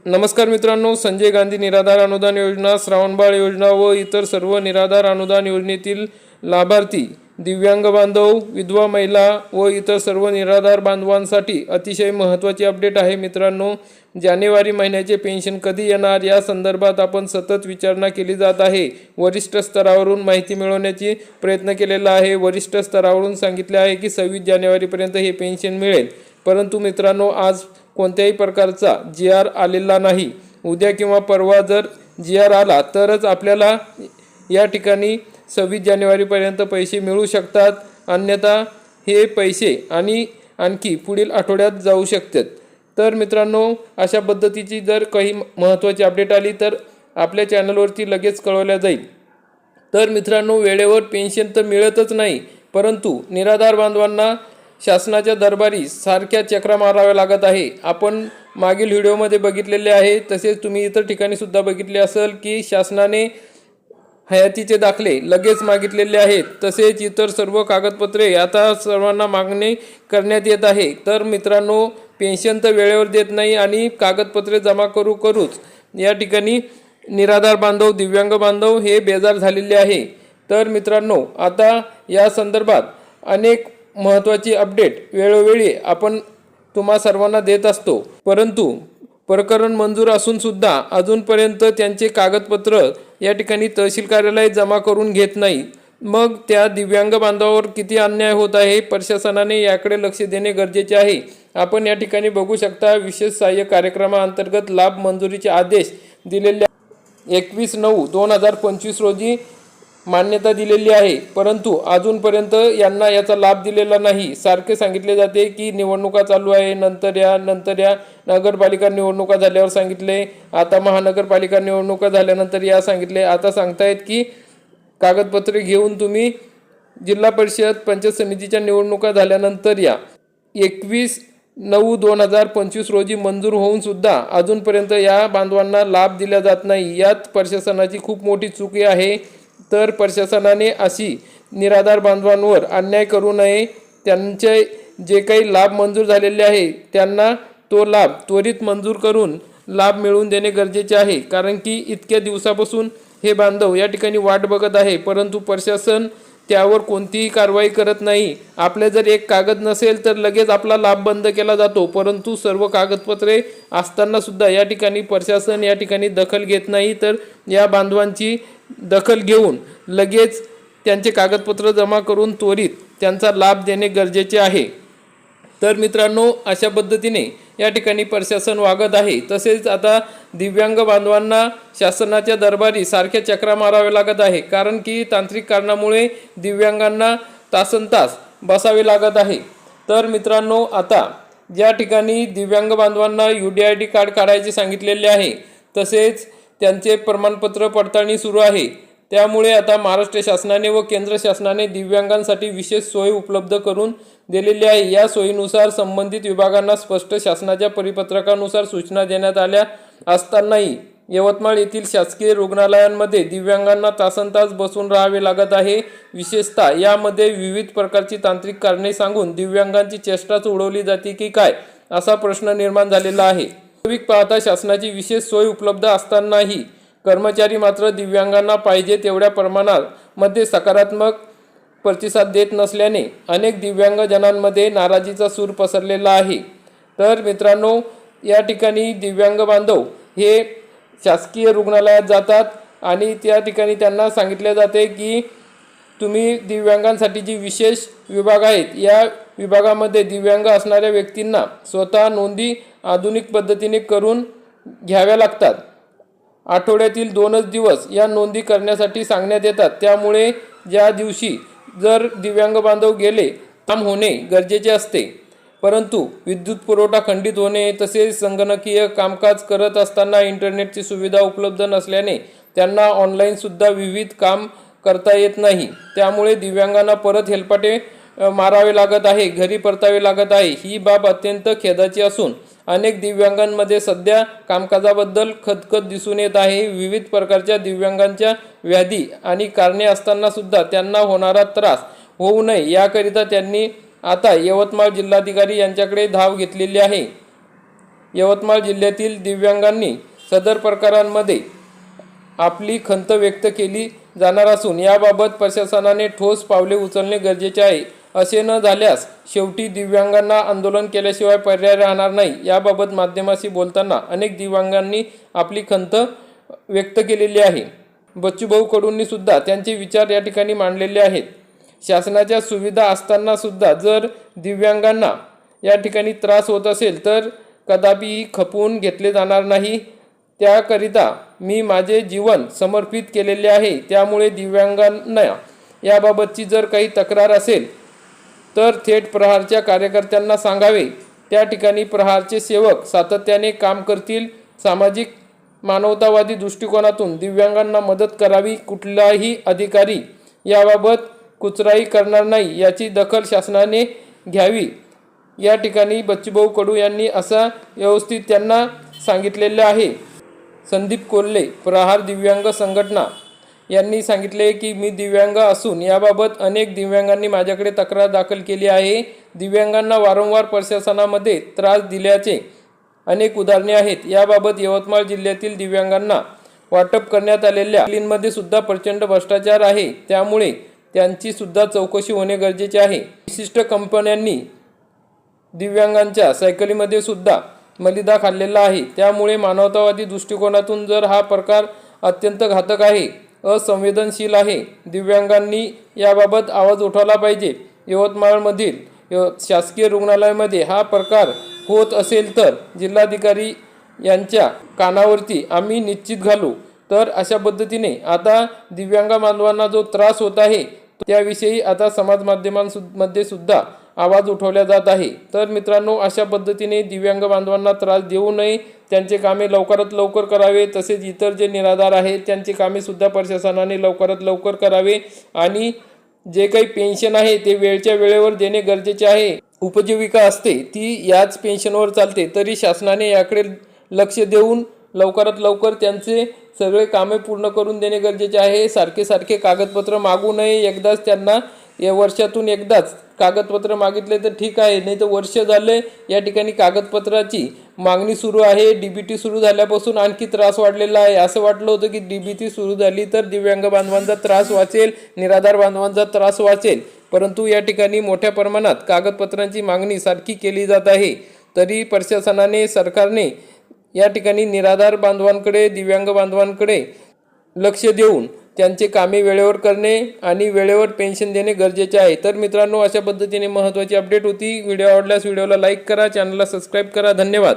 नमस्कार मित्रांनो, संजय गांधी निराधार अनुदान योजना, श्रावणबाळ योजना व इतर सर्व निराधार अनुदान योजनेतील लाभार्थी, दिव्यांग बांधव, विधवा महिला व इतर सर्व निराधार बांधवांसाठी अतिशय महत्त्वाची अपडेट आहे. मित्रांनो, जानेवारी महिन्याचे पेन्शन कधी येणार या संदर्भात आपण सतत विचारणा केली जात आहे. वरिष्ठ स्तरावरून माहिती मिळवण्याची प्रयत्न केलेला आहे. वरिष्ठ स्तरावरून सांगितले आहे की 26 जानेवारीपर्यंत हे पेन्शन मिळेल. परंतु मित्रांनो, आज कोणत्याही प्रकारचा GR आलेला नाही. उद्या किंवा परवा जर GR आला तरच आपल्याला या ठिकाणी 26 जानेवारीपर्यंत पैसे मिळू शकतात. अन्यथा हे पैसे आणखी पुढील आठवड्यात जाऊ शकतात. तर मित्रांनो, अशा पद्धतीची जर काही महत्त्वाची अपडेट आली तर आपल्या चॅनलवरती लगेच कळवल्या जाईल. तर मित्रांनो, वेळेवर पेन्शन तर मिळतच नाही, परंतु निराधार बांधवांना शासनाच्या दरबारी सारख्या चक्रा माराव्या लागत आहे. आपण मागील व्हिडिओमध्ये बघितलेले आहे. तसेच तुम्ही इतर ठिकाणी सुद्धा बघितले असेल की शासनाने हयातीचे दाखले लगेच मागितलेले आहेत. तसेच इतर सर्व कागदपत्रे आता सर्वांना मागणी करण्यात येत आहे. तर मित्रांनो, पेन्शन तर वेळेवर देत नाही आणि कागदपत्रे जमा करूच या ठिकाणी निराधार बांधव, दिव्यांग बांधव हे बेजार झालेले आहे. तर मित्रांनो, आता या संदर्भात अनेक महत्त्वाची अपडेट वेळोवेळी आपण तुम्हा सर्वांना देत असतो. परंतु प्रकरण मंजूर असून सुद्धा अजूनपर्यंत त्यांचे कागदपत्र या ठिकाणी तहसील कार्यालय जमा करून घेत नाही. मग त्या दिव्यांग बांधवावर किती अन्याय होत आहे. प्रशासनाने याकडे लक्ष देणे गरजेचे आहे. आपण या ठिकाणी बघू शकता, विशेष सहाय्य कार्यक्रमाअंतर्गत लाभ मंजुरीचे आदेश दिलेले 21/9/2025 रोजी मान्यता दिलेली आहे. परंतु अजूनपर्यंत यांना याचा लाभ दिलेला नाही. सारखे सांगितले जाते की निवडणुका चालू आहे, नंतर या. नगरपालिका निवडणुका झाल्यावर सांगितले, आता महानगरपालिका निवडणुका झाल्यानंतर या सांगितले. आता सांगतायत की कागदपत्रे घेऊन तुम्ही जिल्हा परिषद, पंचायत समितीच्या निवडणुका झाल्यानंतर या. 21/9/2025 रोजी मंजूर होऊन सुद्धा अजूनपर्यंत या बांधवांना लाभ दिला जात नाही. यात प्रशासनाची खूप मोठी चूक आहे. तर प्रशासनाने अशी निराधार बांधवांवर अन्याय करू नये. त्यांचे जे काही लाभ मंजूर झालेले आहे त्यांना तो लाभ त्वरित मंजूर करून लाभ मिळवून देणे गरजेचे आहे. कारण की इतक्या दिवसापासून हे बांधव या ठिकाणी वाट बघत आहे, परंतु प्रशासन त्यावर कोणतीही कारवाई करत नाही. आपले जर एक कागद नसेल तर लगेच आपला लाभ बंद केला जातो. परंतु सर्व कागदपत्रे असताना सुद्धा या ठिकाणी प्रशासन या ठिकाणी दखल घेत नाही. तर या बांधवांची दखल घेऊन लगेच त्यांचे कागदपत्र जमा करून त्वरित त्यांचा लाभ देणे गरजेचे आहे. तर मित्रांनो, अशा पद्धतीने या ठिकाणी प्रशासन वागत आहे. तसेच आता दिव्यांग बांधवांना शासनाच्या दरबारी सारख्या चक्रा माराव्या लागत आहे. कारण की तांत्रिक कारणामुळे दिव्यांगांना तासनतास बसावे लागत आहे. तर मित्रांनो, आता ज्या ठिकाणी दिव्यांग बांधवांना UDID कार्ड काढायचे सांगितलेले आहे, तसेच त्यांचे प्रमाणपत्र पडताळणी सुरू आहे. त्यामुळे आता महाराष्ट्र शासनाने व केंद्र शासनाने दिव्यांगांसाठी विशेष सोय उपलब्ध करून दिलेली आहे. या सोयीनुसार संबंधित विभागांना स्पष्ट शासनाच्या परिपत्रकानुसार सूचना देण्यात आल्या असतानाही यवतमाळ येथील शासकीय रुग्णालयांमध्ये दिव्यांगांना तासनतास बसून राहावे लागत आहे. विशेषतः यामध्ये विविध प्रकारची तांत्रिक कारणे सांगून दिव्यांगांची चेष्टाच उडवली जाते की काय, असा प्रश्न निर्माण झालेला आहे. वास्तविक पाहता शासनाची विशेष सोय उपलब्ध असतानाही कर्मचारी मात्र दिव्यांगांना पाहिजे तेवढ्या प्रमाणामध्ये सकारात्मक प्रतिसाद देत नसल्याने अनेक दिव्यांगजनांमध्ये नाराजीचा सूर पसरलेला आहे. तर मित्रांनो, या ठिकाणी दिव्यांग बांधव हे शासकीय रुग्णालयात जातात आणि त्या ठिकाणी त्यांना सांगितले जाते की तुम्ही दिव्यांगांसाठी जी विशेष विभाग आहेत, या विभागामध्ये दिव्यांग असणाऱ्या व्यक्तींना स्वतः नोंदी आधुनिक पद्धतीने करून घ्याव्या लागतात. आठवड्यातील 2च दिवस या नोंदी करण्यासाठी सांगण्यात येतात. त्यामुळे ज्या दिवशी जर दिव्यांग बांधव गेले, काम होणे गरजेचे असते. परंतु विद्युत पुरवठा खंडित होणे, तसेच संगणकीय कामकाज करत असताना इंटरनेटची सुविधा उपलब्ध नसल्याने त्यांना ऑनलाईन सुद्धा विविध काम करता येत नाही. त्यामुळे दिव्यांगांना परत हेलपाटे मारावे लागत आहे, घरी परतावे लागत आहे. ही बाब अत्यंत खेदाची असून अनेक दिव्यांगांमध्ये सध्या कामकाजाबद्दल खदखद दिसून येत आहे. विविध प्रकारच्या दिव्यांगांच्या व्याधी आणि कारणे असताना सुद्धा त्यांना होणारा त्रास होऊ नये याकरिता त्यांनी आता यवतमाळ जिल्हाधिकारी यांच्याकडे धाव घेतलेली आहे. यवतमाळ जिल्ह्यातील दिव्यांगांनी सदर प्रकारांमध्ये आपली खंत व्यक्त केली जाणार असून याबाबत प्रशासनाने ठोस पावले उचलणे गरजेचे आहे। असे न झाल्यास शेवटी दिव्यांगांना आंदोलन केल्याशिवाय पर्याय राहणार नाही। याबाबत माध्यमाशी बोलताना अनेक दिव्यांगांनी आपली खंत व्यक्त केलेली आहे। बच्चूभाऊ कडूंनी सुद्धा त्यांचे विचार या ठिकाणी मांडलेले आहेत। शासनाच्या सुविधा असताना सुद्धा जर दिव्यांगांना या ठिकाणी त्रास होत असेल तर कदापिही खपवून घेतले जाणार नाही। त्याकरिता मी माझे जीवन समर्पित केलेले आहे। त्यामुळे दिव्यांगांना याबाबतची जर काही तक्रार असेल तर थेट प्रहारच्या कार्यकर्त्यांना सांगावे। त्या ठिकाणी प्रहारचे सेवक सातत्याने काम करतील। सामाजिक मानवतावादी दृष्टिकोनातून दिव्यांगांना मदत करावी। कुठलाही अधिकारी याबाबत कुचराई करणार नाही याची दखल शासनाने घ्यावी। या ठिकाणी बच्चूभाऊ कडू यांनी असा व्यवस्थित त्यांना सांगितलेले आहे। संदीप कोल्हे प्रहार दिव्यांग संघटना यांनी सांगितले की मी दिव्यांग असून याबाबत अनेक दिव्यांगांनी माझ्याकडे तक्रार दाखल केली आहे। दिव्यांगांना वारंवार प्रशासनामध्ये त्रास दिल्याचे अनेक उदाहरणे आहेत। याबाबत यवतमाळ जिल्ह्यातील दिव्यांगांना वाटप करण्यात आलेल्या सायकलींमध्ये सुद्धा प्रचंड भ्रष्टाचार आहे। त्यामुळे त्यांची सुद्धा चौकशी होणे गरजेचे आहे। विशिष्ट कंपन्यांनी दिव्यांगांच्या सायकलीमध्ये सुद्धा मलिदा खाल्लेला आहे। त्यामुळे मानवतावादी दृष्टिकोनातून जर हा प्रकार अत्यंत घातक आहे, असंवेदनशील आहे। दिव्यांगांनी याबाबत आवाज उठवला पाहिजे। यवतमाळमधील शासकीय रुग्णालयामध्ये हा प्रकार होत असेल तर जिल्हाधिकारी यांच्या कानावरती आम्ही निश्चित घालू। तर अशा पद्धतीने आता दिव्यांग बांधवांना जो त्रास होत आहे त्याविषयी आता समाज माध्यमांमध्ये सुद्धा आवाज उठवला जात आहे। तर मित्रांनो, अशा पद्धतीने दिव्यांग बांधवांना त्रास देऊ नये, त्यांचे कामे लवकरात लवकर करावे। तसेच इतर जे निराधार आहेत त्यांची कामे सुद्धा प्रशासनाने लवकरात लवकर करावे आणि जे काही पेन्शन आहे ते वेळच्या वेळेवर देणे गरजेचे आहे। उपजीविका असते ती याच पेन्शनवर चालते, तरी शासनाने याकडे लक्ष देऊन लवकरात लवकर त्यांचे सगळे कामे पूर्ण करून देणे गरजेचे आहे। सारखे सारखे कागदपत्र मागू नये। एकदाच त्यांना या वर्षातून एकदाच कागदपत्र मागितले तर ठीक आहे, नाही तर वर्ष झाले या ठिकाणी कागदपत्राची मागणी सुरू आहे। डीबीटी सुरू झाल्यापासून आणखी त्रास वाढलेला आहे। असं वाटलं होतं की डीबीटी सुरू झाली तर दिव्यांग बांधवांचा त्रास वाचेल, निराधार बांधवांचा त्रास वाचेल, परंतु या ठिकाणी मोठ्या प्रमाणात कागदपत्रांची मागणी सारखी केली जात आहे। तरी प्रशासनाने, सरकारने या ठिकाणी निराधार बांधवांकडे, दिव्यांग बांधवांकडे लक्ष देऊन त्यांचे कामे वेळेवर करणे आणि वेळेवर पेन्शन देणे गरजेचे आहे। तर मित्रांनो, अशा पद्धतीने महत्त्वाची अपडेट होती। व्हिडिओ आवडल्यास व्हिडिओला लाईक करा, चॅनलला सबस्क्राईब करा। धन्यवाद।